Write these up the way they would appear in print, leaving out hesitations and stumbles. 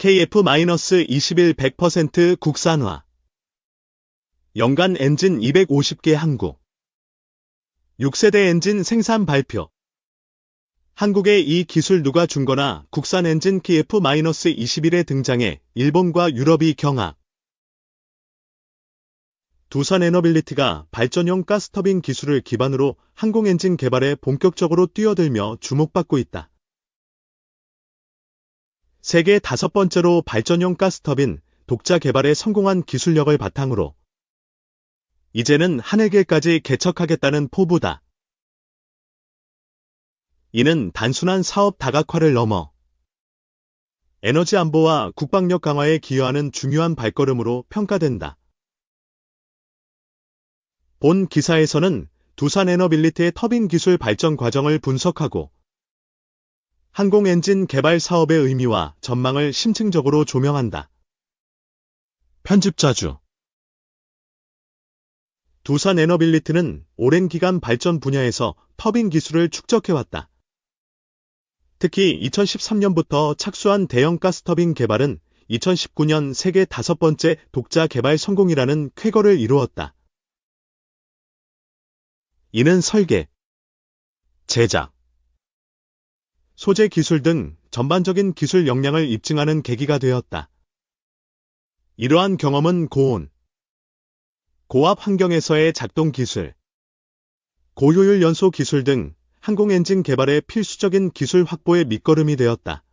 KF-21 100% 국산화. 연간 엔진 250개 한국. 6세대 엔진 생산 발표. 한국에 이 기술 누가 준 거나 국산 엔진 KF-21에 등장해 일본과 유럽이 경악. 두산 에너빌리티가 발전용 가스터빈 기술을 기반으로 항공 엔진 개발에 본격적으로 뛰어들며 주목받고 있다. 세계 5번째로 발전용 가스터빈 독자 개발에 성공한 기술력을 바탕으로 이제는 하늘길까지 개척하겠다는 포부다. 이는 단순한 사업 다각화를 넘어 에너지 안보와 국방력 강화에 기여하는 중요한 발걸음으로 평가된다. 본 기사에서는 두산 에너빌리티의 터빈 기술 발전 과정을 분석하고 항공 엔진 개발 사업의 의미와 전망을 심층적으로 조명한다. 편집자주. 두산 에너빌리티는 오랜 기간 발전 분야에서 터빈 기술을 축적해왔다. 특히 2013년부터 착수한 대형 가스터빈 개발은 2019년 세계 5번째 독자 개발 성공이라는 쾌거를 이루었다. 이는 설계, 제작, 소재 기술 등 전반적인 기술 역량을 입증하는 계기가 되었다. 이러한 경험은 고온, 고압 환경에서의 작동 기술, 고효율 연소 기술 등 항공 엔진 개발의 필수적인 기술 확보의 밑거름이 되었다.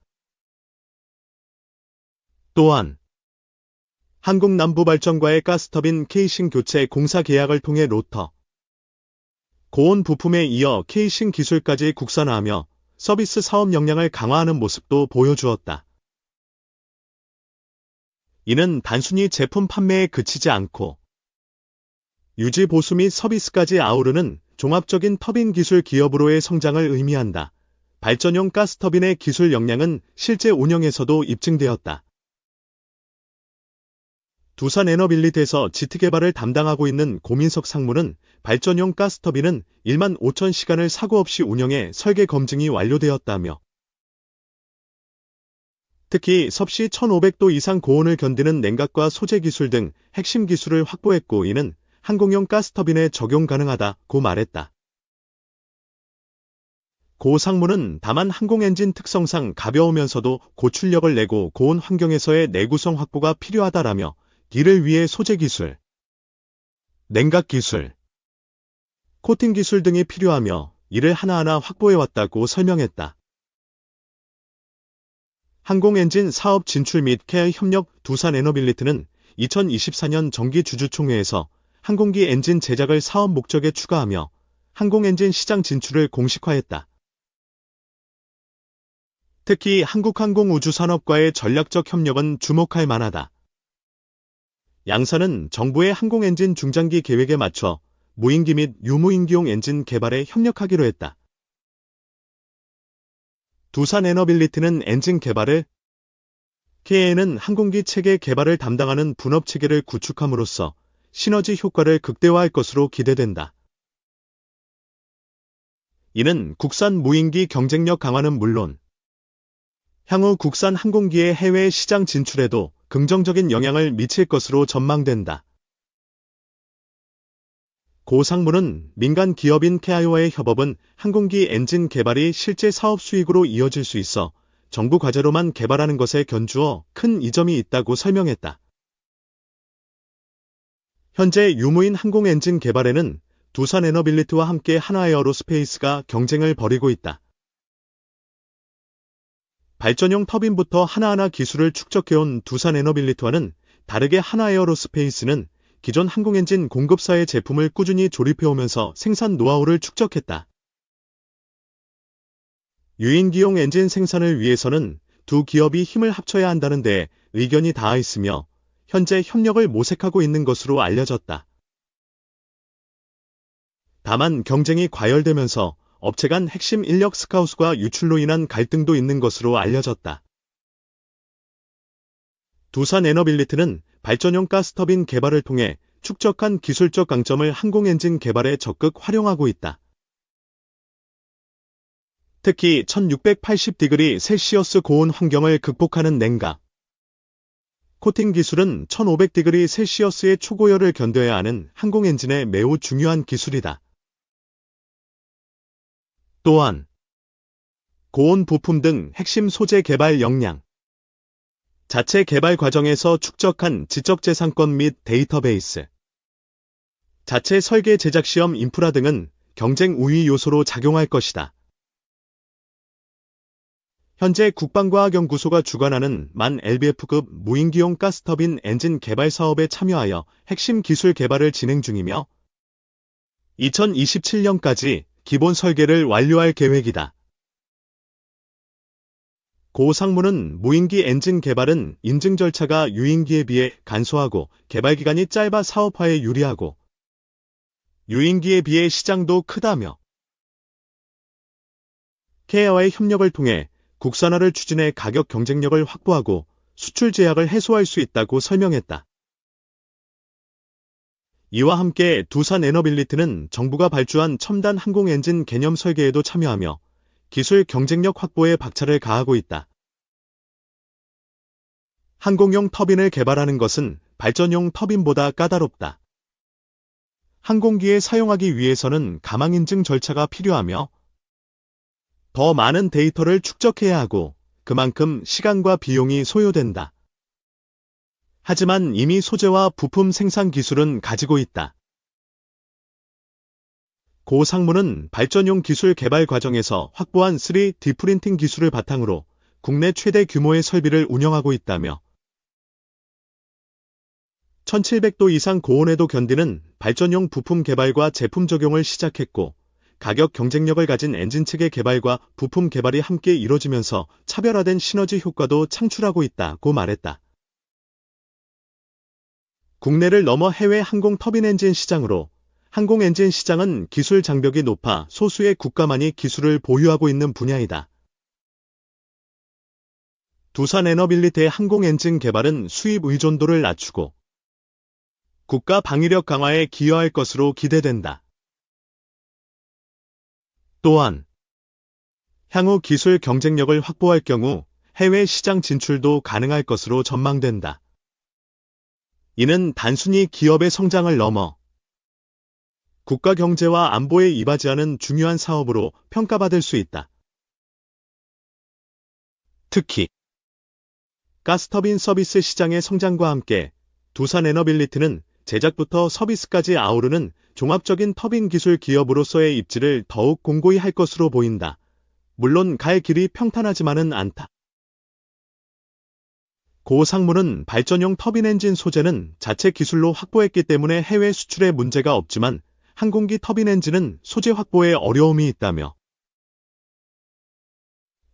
또한 한국남부발전과의 가스터빈 케이싱 교체 공사 계약을 통해 로터, 고온 부품에 이어 케이싱 기술까지 국산화하며 서비스 사업 역량을 강화하는 모습도 보여주었다. 이는 단순히 제품 판매에 그치지 않고 유지 보수 및 서비스까지 아우르는 종합적인 터빈 기술 기업으로의 성장을 의미한다. 발전용 가스터빈의 기술 역량은 실제 운영에서도 입증되었다. 두산 에너빌리티에서 지트 개발을 담당하고 있는 고민석 상무는 발전용 가스터빈은 1만 5천 시간을 사고 없이 운영해 설계 검증이 완료되었다며 특히 섭씨 1500도 이상 고온을 견디는 냉각과 소재 기술 등 핵심 기술을 확보했고 이는 항공용 가스터빈에 적용 가능하다고 말했다. 고 상무는 다만 항공 엔진 특성상 가벼우면서도 고출력을 내고 고온 환경에서의 내구성 확보가 필요하다라며 이를 위해 소재 기술, 냉각 기술, 코팅 기술 등이 필요하며 이를 하나하나 확보해왔다고 설명했다. 항공 엔진 사업 진출 및 케어 협력 두산 에너빌리티는 2024년 정기 주주총회에서 항공기 엔진 제작을 사업 목적에 추가하며 항공 엔진 시장 진출을 공식화했다. 특히 한국항공우주산업과의 전략적 협력은 주목할 만하다. 양사는 정부의 항공 엔진 중장기 계획에 맞춰 무인기 및 유무인기용 엔진 개발에 협력하기로 했다. 두산 에너빌리티는 엔진 개발을 KA는 항공기 체계 개발을 담당하는 분업 체계를 구축함으로써 시너지 효과를 극대화할 것으로 기대된다. 이는 국산 무인기 경쟁력 강화는 물론 향후 국산 항공기의 해외 시장 진출에도 긍정적인 영향을 미칠 것으로 전망된다. 고 상무는 민간 기업인 KA와의 협업은 항공기 엔진 개발이 실제 사업 수익으로 이어질 수 있어 정부 과제로만 개발하는 것에 견주어 큰 이점이 있다고 설명했다. 현재 유무인 항공 엔진 개발에는 두산 에너빌리티와 함께 한화에어로스페이스가 경쟁을 벌이고 있다. 발전용 터빈부터 하나하나 기술을 축적해온 두산 에너빌리티와는 다르게 한화에어로스페이스는 기존 항공엔진 공급사의 제품을 꾸준히 조립해오면서 생산 노하우를 축적했다. 유인기용 엔진 생산을 위해서는 두 기업이 힘을 합쳐야 한다는 데 의견이 닿아 있으며 현재 협력을 모색하고 있는 것으로 알려졌다. 다만 경쟁이 과열되면서 업체 간 핵심 인력 스카우트가 유출로 인한 갈등도 있는 것으로 알려졌다. 두산 에너빌리티는 발전용 가스터빈 개발을 통해 축적한 기술적 강점을 항공 엔진 개발에 적극 활용하고 있다. 특히 1680°C 고온 환경을 극복하는 냉각, 코팅 기술은 1500디그리 셀시어스의 초고열을 견뎌야 하는 항공 엔진에 매우 중요한 기술이다. 또한 고온 부품 등 핵심 소재 개발 역량, 자체 개발 과정에서 축적한 지적재산권 및 데이터베이스, 자체 설계 제작 시험 인프라 등은 경쟁 우위 요소로 작용할 것이다. 현재 국방과학연구소가 주관하는 만 LBF급 무인기용 가스터빈 엔진 개발 사업에 참여하여 핵심 기술 개발을 진행 중이며 2027년까지 기본 설계를 완료할 계획이다. 고 상무는 무인기 엔진 개발은 인증 절차가 유인기에 비해 간소하고 개발 기간이 짧아 사업화에 유리하고 유인기에 비해 시장도 크다며 KA와의 협력을 통해 국산화를 추진해 가격 경쟁력을 확보하고 수출 제약을 해소할 수 있다고 설명했다. 이와 함께 두산에너빌리티는 정부가 발주한 첨단 항공 엔진 개념 설계에도 참여하며 기술 경쟁력 확보에 박차를 가하고 있다. 항공용 터빈을 개발하는 것은 발전용 터빈보다 까다롭다. 항공기에 사용하기 위해서는 가망 인증 절차가 필요하며 더 많은 데이터를 축적해야 하고 그만큼 시간과 비용이 소요된다. 하지만 이미 소재와 부품 생산 기술은 가지고 있다. 고 상무는 발전용 기술 개발 과정에서 확보한 3D 프린팅 기술을 바탕으로 국내 최대 규모의 설비를 운영하고 있다며 1700도 이상 고온에도 견디는 발전용 부품 개발과 제품 적용을 시작했고 가격 경쟁력을 가진 엔진 체계 개발과 부품 개발이 함께 이뤄지면서 차별화된 시너지 효과도 창출하고 있다고 말했다. 국내를 넘어 해외 항공 터빈 엔진 시장으로 항공 엔진 시장은 기술 장벽이 높아 소수의 국가만이 기술을 보유하고 있는 분야이다. 두산에너빌리티의 항공 엔진 개발은 수입 의존도를 낮추고 국가 방위력 강화에 기여할 것으로 기대된다. 또한 향후 기술 경쟁력을 확보할 경우 해외 시장 진출도 가능할 것으로 전망된다. 이는 단순히 기업의 성장을 넘어 국가 경제와 안보에 이바지하는 중요한 사업으로 평가받을 수 있다. 특히 가스터빈 서비스 시장의 성장과 함께 두산에너빌리티는 제작부터 서비스까지 아우르는 종합적인 터빈 기술 기업으로서의 입지를 더욱 공고히 할 것으로 보인다. 물론 갈 길이 평탄하지만은 않다. 고 상무는 발전용 터빈 엔진 소재는 자체 기술로 확보했기 때문에 해외 수출에 문제가 없지만 항공기 터빈 엔진은 소재 확보에 어려움이 있다며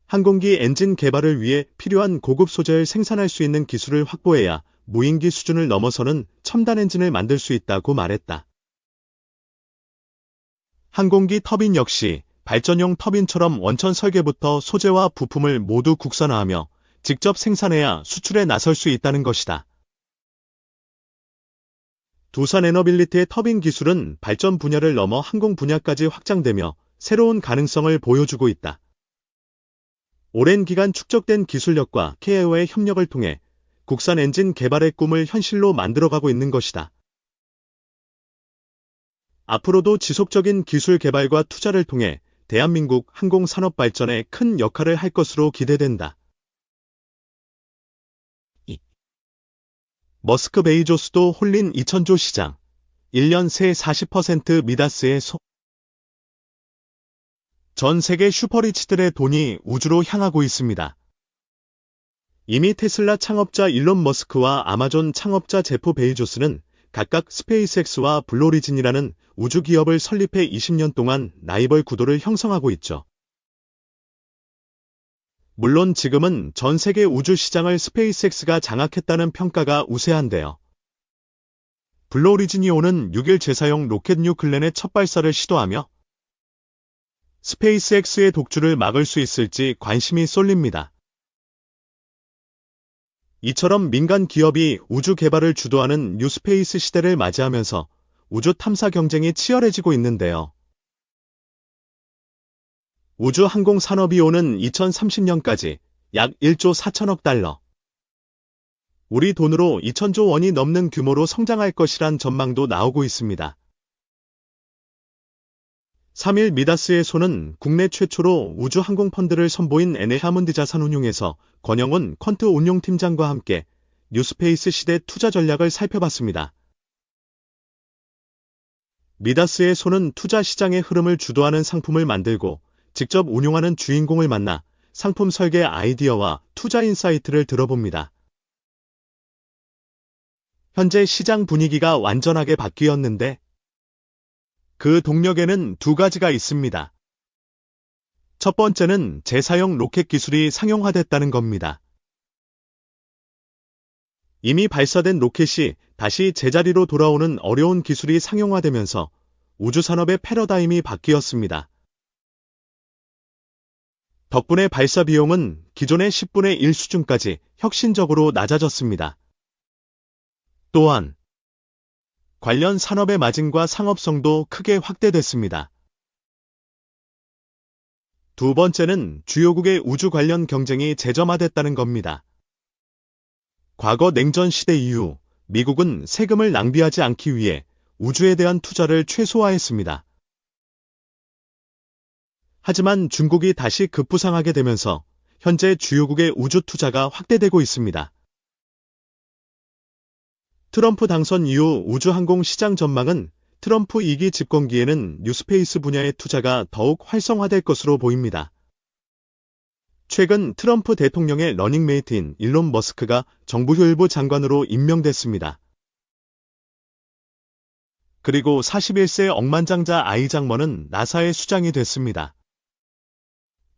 항공기 엔진 개발을 위해 필요한 고급 소재를 생산할 수 있는 기술을 확보해야 무인기 수준을 넘어서는 첨단 엔진을 만들 수 있다고 말했다. 항공기 터빈 역시 발전용 터빈처럼 원천 설계부터 소재와 부품을 모두 국산화하며 직접 생산해야 수출에 나설 수 있다는 것이다. 두산에너빌리티의 터빈 기술은 발전 분야를 넘어 항공 분야까지 확장되며 새로운 가능성을 보여주고 있다. 오랜 기간 축적된 기술력과 KA와의 협력을 통해 국산 엔진 개발의 꿈을 현실로 만들어가고 있는 것이다. 앞으로도 지속적인 기술 개발과 투자를 통해 대한민국 항공산업 발전에 큰 역할을 할 것으로 기대된다. 머스크 베이조스도 홀린 2000조 시장, 1년 새 40% 미다스의 전 세계 슈퍼리치들의 돈이 우주로 향하고 있습니다. 이미 테슬라 창업자 일론 머스크와 아마존 창업자 제프 베이조스는 각각 스페이스X와 블루오리진이라는 우주 기업을 설립해 20년 동안 라이벌 구도를 형성하고 있죠. 물론 지금은 전 세계 우주 시장을 스페이스X가 장악했다는 평가가 우세한데요. 블루오리진이 오는 6일 재사용 로켓 뉴클렌의 첫 발사를 시도하며 스페이스X의 독주를 막을 수 있을지 관심이 쏠립니다. 이처럼 민간 기업이 우주 개발을 주도하는 뉴스페이스 시대를 맞이하면서 우주 탐사 경쟁이 치열해지고 있는데요. 우주 항공 산업이 오는 2030년까지 약 1조 4천억 달러, 우리 돈으로 2천조 원이 넘는 규모로 성장할 것이란 전망도 나오고 있습니다. 3일 미다스의 손은 국내 최초로 우주항공펀드를 선보인 NH하문드자산운용에서 권영훈 퀀트 운용팀장과 함께 뉴스페이스 시대 투자 전략을 살펴봤습니다. 미다스의 손은 투자 시장의 흐름을 주도하는 상품을 만들고 직접 운용하는 주인공을 만나 상품 설계 아이디어와 투자 인사이트를 들어봅니다. 현재 시장 분위기가 완전하게 바뀌었는데 그 동력에는 두 가지가 있습니다. 첫 번째는 재사용 로켓 기술이 상용화됐다는 겁니다. 이미 발사된 로켓이 다시 제자리로 돌아오는 어려운 기술이 상용화되면서 우주산업의 패러다임이 바뀌었습니다. 덕분에 발사 비용은 기존의 10분의 1 수준까지 혁신적으로 낮아졌습니다. 또한 관련 산업의 마진과 상업성도 크게 확대됐습니다. 두 번째는 주요국의 우주 관련 경쟁이 재점화됐다는 겁니다. 과거 냉전 시대 이후 미국은 세금을 낭비하지 않기 위해 우주에 대한 투자를 최소화했습니다. 하지만 중국이 다시 급부상하게 되면서 현재 주요국의 우주 투자가 확대되고 있습니다. 트럼프 당선 이후 우주항공 시장 전망은 트럼프 2기 집권기에는 뉴스페이스 분야의 투자가 더욱 활성화될 것으로 보입니다. 최근 트럼프 대통령의 러닝메이트인 일론 머스크가 정부 효율부 장관으로 임명됐습니다. 그리고 41세 억만장자 아이장머는 나사의 수장이 됐습니다.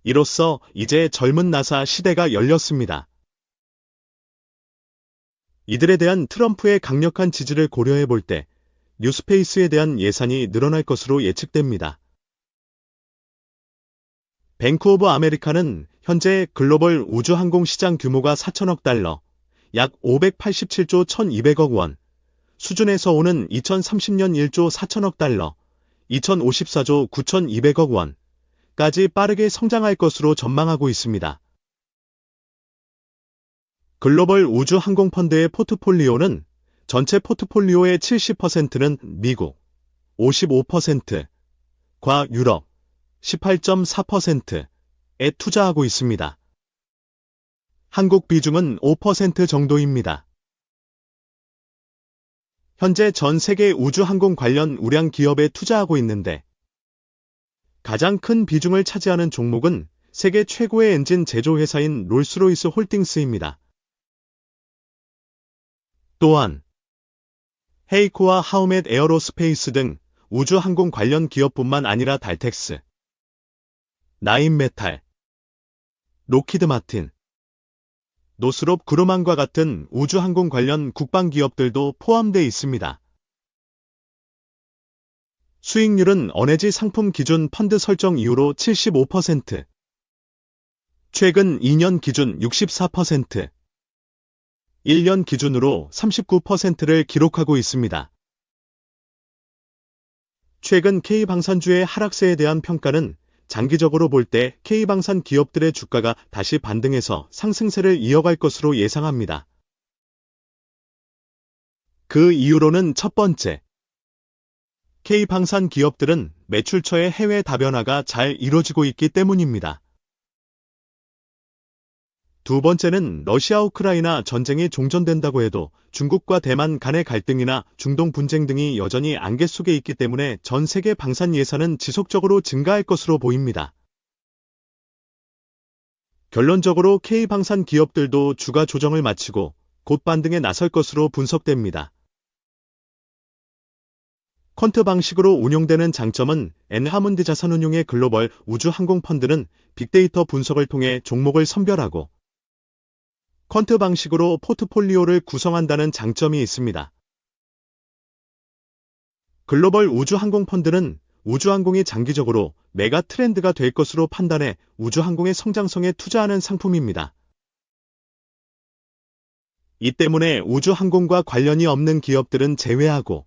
이로써 이제 젊은 나사 시대가 열렸습니다. 이들에 대한 트럼프의 강력한 지지를 고려해 볼 때 뉴스페이스에 대한 예산이 늘어날 것으로 예측됩니다. 뱅크 오브 아메리카는 현재 글로벌 우주항공 시장 규모가 4천억 달러, 약 587조 1200억 원 수준에서 오는 2030년 1조 4천억 달러, 2054조 9200억 원까지 빠르게 성장할 것으로 전망하고 있습니다. 글로벌 우주항공펀드의 포트폴리오는 전체 포트폴리오의 70%는 미국, 55%과 유럽, 18.4%에 투자하고 있습니다. 한국 비중은 5% 정도입니다. 현재 전 세계 우주항공 관련 우량 기업에 투자하고 있는데 가장 큰 비중을 차지하는 종목은 세계 최고의 엔진 제조회사인 롤스로이스 홀딩스입니다. 또한 헤이코와 하우멧 에어로스페이스 등 우주항공 관련 기업뿐만 아니라 달텍스, 나인메탈, 로키드 마틴, 노스롭 그루만과 같은 우주항공 관련 국방기업들도 포함되어 있습니다. 수익률은 언해지 상품 기준 펀드 설정 이후로 75%, 최근 2년 기준 64%, 1년 기준으로 39%를 기록하고 있습니다. 최근 K방산주의 하락세에 대한 평가는 장기적으로 볼 때 K방산 기업들의 주가가 다시 반등해서 상승세를 이어갈 것으로 예상합니다. 그 이유로는 첫 번째, K방산 기업들은 매출처의 해외 다변화가 잘 이루어지고 있기 때문입니다. 두 번째는 러시아 우크라이나 전쟁이 종전된다고 해도 중국과 대만 간의 갈등이나 중동 분쟁 등이 여전히 안개 속에 있기 때문에 전 세계 방산 예산은 지속적으로 증가할 것으로 보입니다. 결론적으로 K방산 기업들도 주가 조정을 마치고 곧 반등에 나설 것으로 분석됩니다. 퀀트 방식으로 운용되는 장점은 엔하문드 자산운용의 글로벌 우주항공펀드는 빅데이터 분석을 통해 종목을 선별하고 퀀트 방식으로 포트폴리오를 구성한다는 장점이 있습니다. 글로벌 우주항공펀드는 우주항공이 장기적으로 메가 트렌드가 될 것으로 판단해 우주항공의 성장성에 투자하는 상품입니다. 이 때문에 우주항공과 관련이 없는 기업들은 제외하고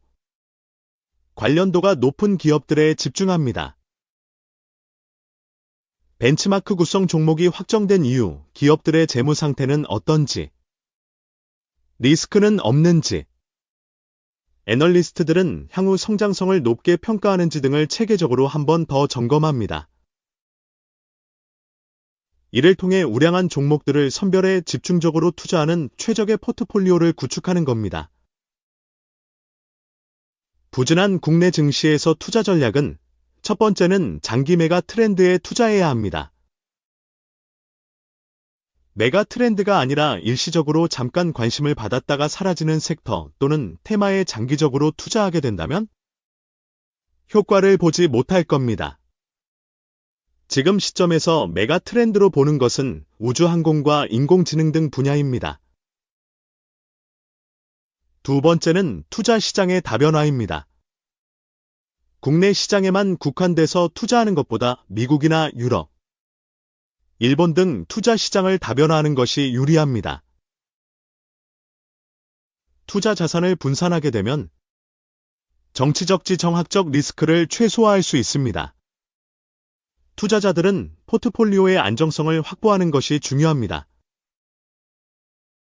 관련도가 높은 기업들에 집중합니다. 벤치마크 구성 종목이 확정된 이후 기업들의 재무 상태는 어떤지 리스크는 없는지, 애널리스트들은 향후 성장성을 높게 평가하는지 등을 체계적으로 한 번 더 점검합니다. 이를 통해 우량한 종목들을 선별해 집중적으로 투자하는 최적의 포트폴리오를 구축하는 겁니다. 부진한 국내 증시에서 투자 전략은 첫 번째는 장기 메가 트렌드에 투자해야 합니다. 메가 트렌드가 아니라 일시적으로 잠깐 관심을 받았다가 사라지는 섹터 또는 테마에 장기적으로 투자하게 된다면 효과를 보지 못할 겁니다. 지금 시점에서 메가 트렌드로 보는 것은 우주항공과 인공지능 등 분야입니다. 두 번째는 투자 시장의 다변화입니다. 국내 시장에만 국한돼서 투자하는 것보다 미국이나 유럽, 일본 등 투자 시장을 다변화하는 것이 유리합니다. 투자 자산을 분산하게 되면 정치적 지정학적 리스크를 최소화할 수 있습니다. 투자자들은 포트폴리오의 안정성을 확보하는 것이 중요합니다.